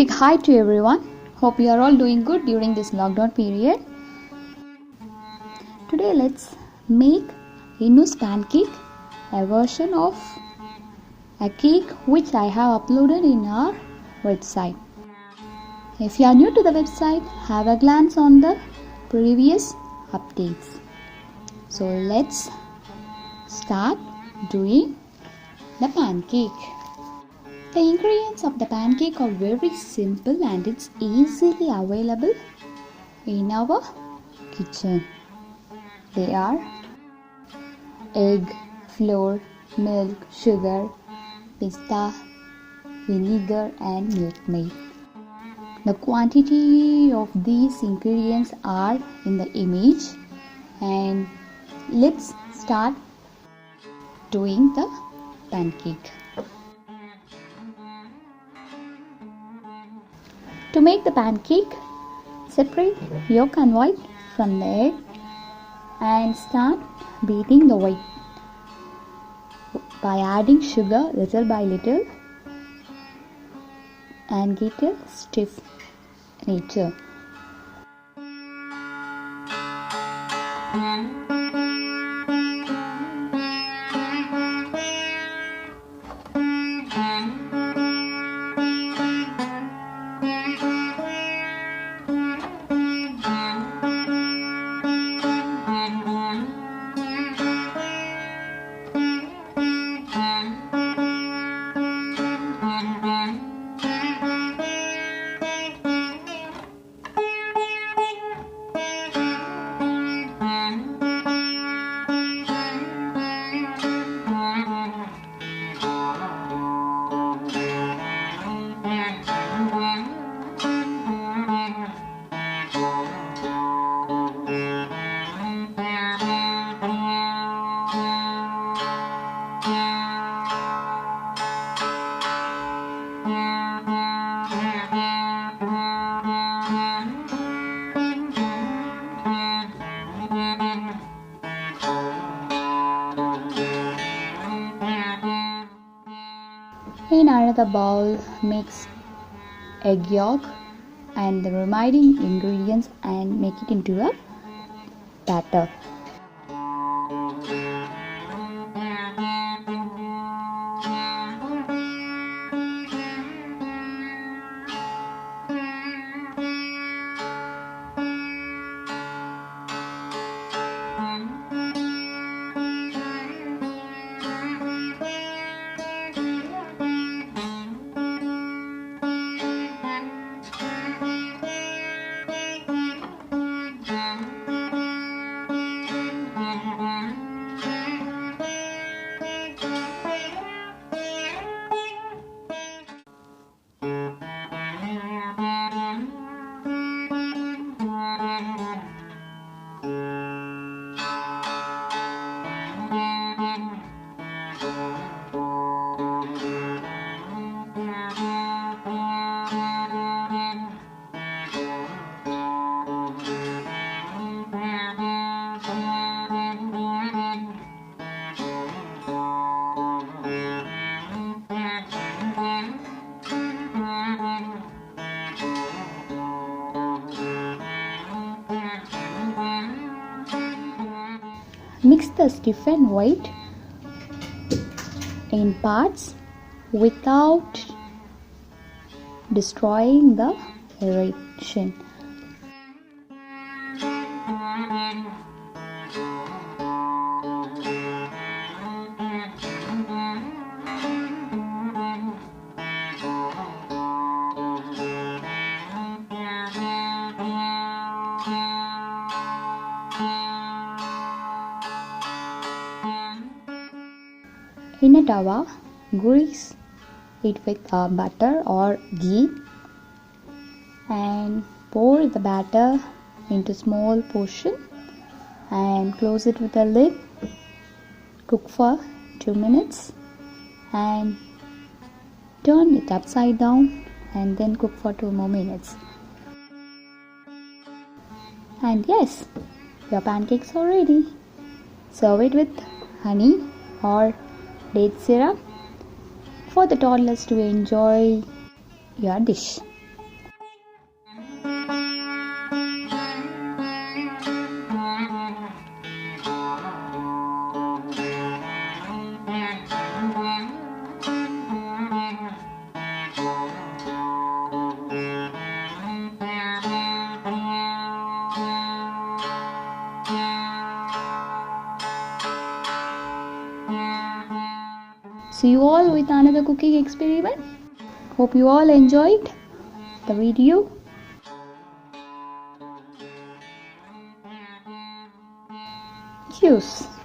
big hi to everyone. Hope you are all doing good during this lockdown period. Today let's make Innus pancake, a version of a cake which I have uploaded in our website. If you are new to the website, have a glance on the previous updates. So let's start doing the pancake. The ingredients of the pancake are very simple and it's easily available in our kitchen. They are egg, flour, milk, sugar, pista, vinegar and milkmaid. The quantity of these ingredients are in the image, and let's start doing the pancake. To make the pancake, separate yolk and white from the egg and start beating the white by adding sugar little by little and get a stiff nature. In another bowl, mix egg yolk and the remaining ingredients and make it into a batter. Mix the stiffened white in parts without destroying the aeration. In a tawa, grease it with butter or ghee and pour the batter into small portion and close it with a lid. Cook for 2 minutes and turn it upside down and then cook for 2 more minutes. And yes, your pancakes are ready. Serve it with honey or date syrup for the toddlers to enjoy your dish. See you all with another cooking experiment. Hope you all enjoyed the video. Cheers.